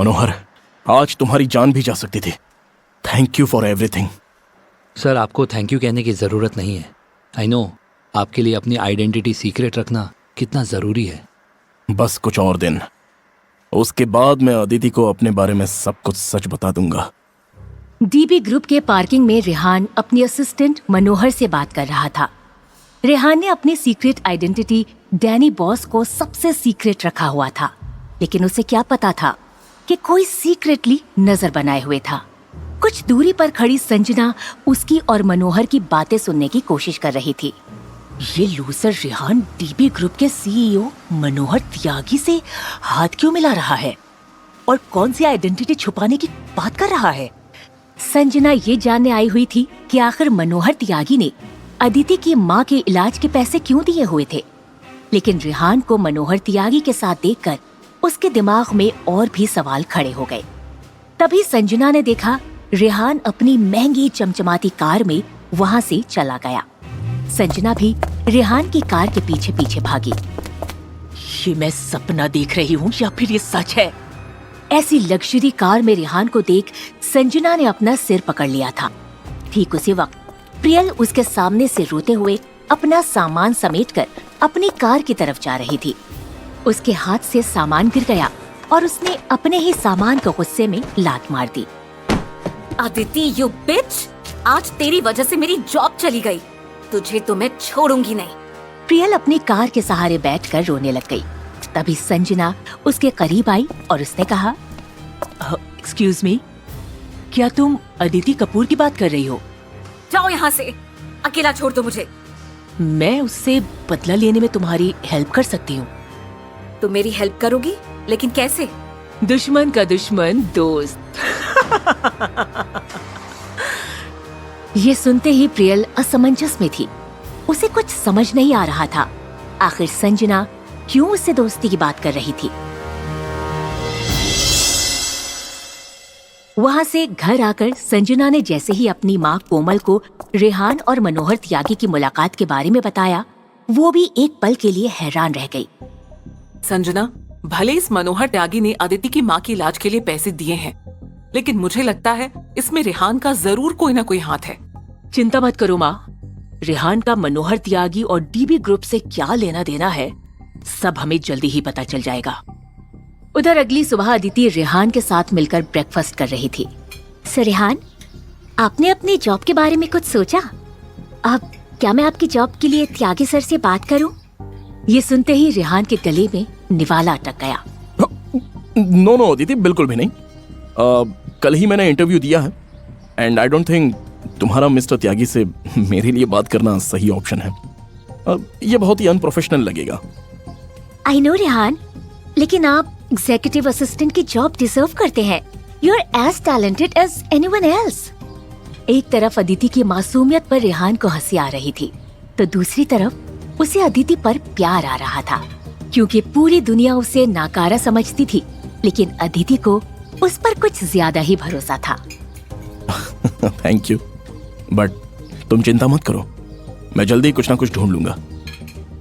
मनोहर, आज तुम्हारी जान भी जा सकती थी। Thank you for everything. Sir, आपको थैंक यू कहने की ज़रूरत नहीं है। आई नो आपके लिए अपनी आइडेंटिटी सीक्रेट रखना कितना ज़रूरी है। बस कुछ और दिन, उसके बाद मैं अदिति को अपने बारे में सब कुछ सच बता दूंगा। डीबी ग्रुप के पार्किंग में रेहान अपनी असिस्टेंट मनोहर से बात कर रहा था। रेहान ने अपनी सीक्रेट आइडेंटिटी डैनी बॉस को सबसे सीक्रेट रखा हुआ था, लेकिन उसे क्या पता था कि कोई सीक्रेटली नजर बनाए हुए था। कुछ दूरी पर खड़ी संजना उसकी और मनोहर की बातें सुनने की कोशिश कर रही थी। ये लूजर रेहान डीबी ग्रुप के सीईओ मनोहर त्यागी से हाथ क्यों मिला रहा है और कौन सी आइडेंटिटी छुपाने की बात कर रहा है? संजना ये जानने आई हुई थी कि आखिर मनोहर त्यागी ने अदिति की माँ के इलाज के पैसे क्यों दिए हुए थे। लेकिन रेहान को मनोहर त्यागी के साथ देखकर उसके दिमाग में और भी सवाल खड़े हो गए। तभी संजना ने देखा रेहान अपनी महंगी चमचमाती कार में वहाँ से चला गया। संजना भी रेहान की कार के पीछे पीछे भागी। ये मैं सपना देख रही हूँ या फिर ये सच है? ऐसी लग्जरी कार में रेहान को देख संजना ने अपना सिर पकड़ लिया था। ठीक उसी वक्त प्रियल उसके सामने से रोते हुए अपना सामान समेटकर अपनी कार की तरफ जा रही थी। उसके हाथ से सामान गिर गया और उसने अपने ही सामान को गुस्से में लात मार दी। अदिति, यू बिच! आज तेरी वजह से मेरी जॉब चली गई। तुझे तो मैं छोड़ूंगी नहीं। प्रियल अपनी कार के सहारे बैठकर रोने लग गई। तभी संजना उसके करीब आई और उसने कहा, एक्सक्यूज मी, क्या तुम अदिति कपूर की बात कर रही हो? जाओ यहाँ से, अकेला छोड़ दो मुझे। मैं उससे बदला लेने में तुम्हारी हेल्प कर सकती हूँ। तुम मेरी हेल्प करोगी, लेकिन कैसे? दुश्मन का दुश्मन दोस्त। ये सुनते ही प्रियल असमंजस में थी। उसे कुछ समझ नहीं आ रहा था, आखिर संजना क्यों उससे दोस्ती की बात कर रही थी। वहाँ से घर आकर संजना ने जैसे ही अपनी माँ कोमल को रेहान और मनोहर त्यागी की मुलाकात के बारे में बताया, वो भी एक पल के लिए हैरान रह गई। संजना, भले इस मनोहर त्यागी ने अदिति की माँ के इलाज के लिए पैसे दिए हैं, लेकिन मुझे लगता है इसमें रेहान का जरूर कोई ना कोई हाथ है। चिंता मत करो माँ, रेहान का मनोहर त्यागी और डीबी ग्रुप से क्या लेना देना है, सब हमें जल्दी ही पता चल जाएगा। उधर अगली सुबह अदिति रेहान के साथ मिलकर ब्रेकफास्ट कर रही थी। सर रेहान, आपने अपनी जॉब के बारे में कुछ सोचा? अब क्या मैं आपकी जॉब के लिए त्यागी सर से बात करूं? ये सुनते ही रेहान के गले में निवाला अटक गया। नो अदिति, बिल्कुल भी नहीं। कल ही मैंने इंटरव्यू दिया है एंड आई डोंट थिंक तुम्हारा मिस्टर त्यागी से मेरे लिए बात करना सही ऑप्शन है। ये बहुत ही अनप्रोफेशनल लगेगा। आई नो रेहान, लेकिन आप एग्जीक्यूटिव असिस्टेंट की जॉब डिजर्व करते हैं। You are as talented as anyone else. एक तरफ अदिति की मासूमियत पर रेहान को हंसी आ रही थी, तो दूसरी तरफ उसे अदिति पर प्यार आ रहा था, क्योंकि पूरी दुनिया उसे नाकारा समझती थी, लेकिन अदिति को उस पर कुछ ज्यादा ही भरोसा था। थैंक यू, बट तुम चिंता मत करो, मैं जल्दी कुछ ना कुछ ढूंढ लूंगा।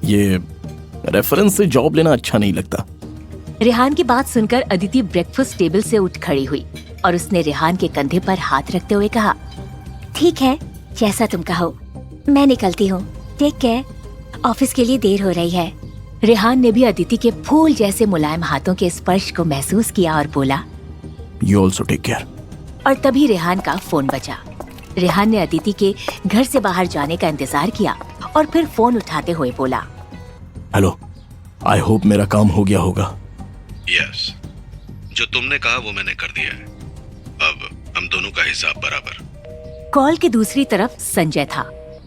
ये रेफरेंस से जॉब लेना अच्छा नहीं लगता। रेहान की बात सुनकर अदिति ब्रेकफास्ट टेबल से उठ खड़ी हुई और उसने रेहान के कंधे पर हाथ रखते हुए कहा, ठीक है, जैसा तुम कहो, मैं निकलती हूँ। टेक केयर, ऑफिस के लिए देर हो रही है। रेहान ने भी अदिति के फूल जैसे मुलायम हाथों के स्पर्श को महसूस किया और बोला, यू ऑल्सो टेक केयर। और तभी रेहान का फोन बजा। रेहान ने अदिति के घर से बाहर जाने का इंतजार किया और फिर फोन उठाते हुए बोला, हेलो, आई होप मेरा काम हो गया होगा। यस, जो तुमने कहा वो मैंने कर दिया है। अब हम दोनों का हिसाब बराबर। कॉल के दूसरी तरफ संजय था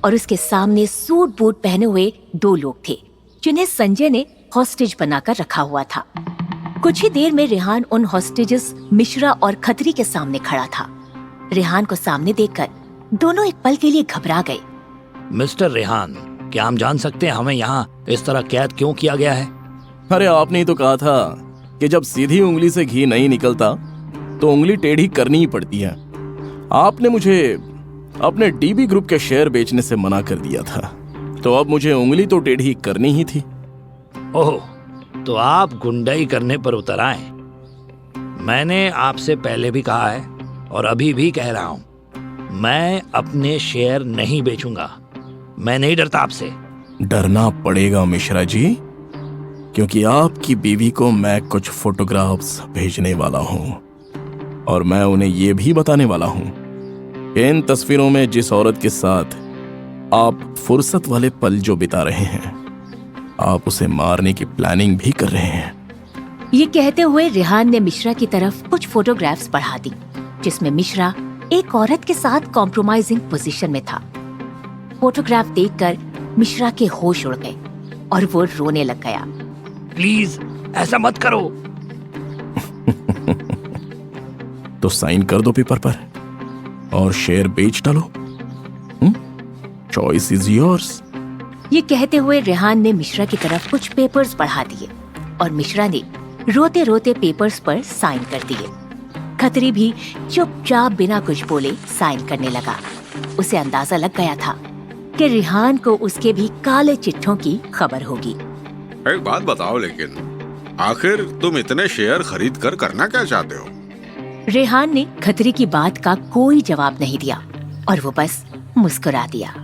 और उसके सामने सूट बूट पहने हुए दो लोग थे, जिन्हें संजय ने हॉस्टेज बनाकर रखा हुआ था। कुछ ही देर में रेहान उन हॉस्टेजेस मिश्रा और खत्री के सामने खड़ा था। रेहान को सामने देखकर दोनों एक पल के लिए घबरा गए। मिस्टर रेहान, क्या हम जान सकते हैं हमें यहाँ इस तरह कैद क्यों किया गया है? अरे आपने ही तो कहा था कि जब सीधी उंगली से घी नहीं निकलता तो उंगली टेढ़ी करनी ही पड़ती है। आपने मुझे अपने डीबी ग्रुप के शेयर बेचने से मना कर दिया था, तो अब मुझे उंगली तो टेढ़ी करनी ही थी। ओह, तो आप गुंडाई करने पर उतर आए। मैंने आपसे पहले भी कहा है और अभी भी कह रहा हूं, मैं अपने शेयर नहीं बेचूंगा। मैं नहीं डरता आपसे। डरना पड़ेगा मिश्रा जी, क्योंकि आपकी बीवी को मैं कुछ फोटोग्राफ्स भेजने वाला हूं और मैं उन्हें यह भी बताने वाला हूं कि इन तस्वीरों में जिस औरत के साथ आप फुर्सत वाले पल जो बिता रहे हैं, आप उसे मारने की प्लानिंग भी कर रहे हैं। ये कहते हुए रेहान ने मिश्रा की तरफ कुछ फोटोग्राफ्स बढ़ा दी, जिसमें मिश्रा एक औरत के साथ कॉम्प्रोमाइजिंग पोजीशन में था। फोटोग्राफ देखकर मिश्रा के होश उड़ गए और वो रोने लग गया। प्लीज ऐसा मत करो। तो साइन कर दो पेपर पर और शेयर बेच डालो। Choice is yours. ये कहते हुए रेहान ने मिश्रा की तरफ कुछ पेपर्स बढ़ा दिए और मिश्रा ने रोते रोते पेपर्स पर साइन कर दिए। खत्री भी चुपचाप बिना कुछ बोले साइन करने लगा। उसे अंदाजा लग गया था कि रेहान को उसके भी काले चिट्ठों की खबर होगी। एक बात बताओ, लेकिन आखिर तुम इतने शेयर खरीद कर करना क्या चाहते हो? रेहान ने खत्री की बात का कोई जवाब नहीं दिया और वो बस मुस्कुरा दिया।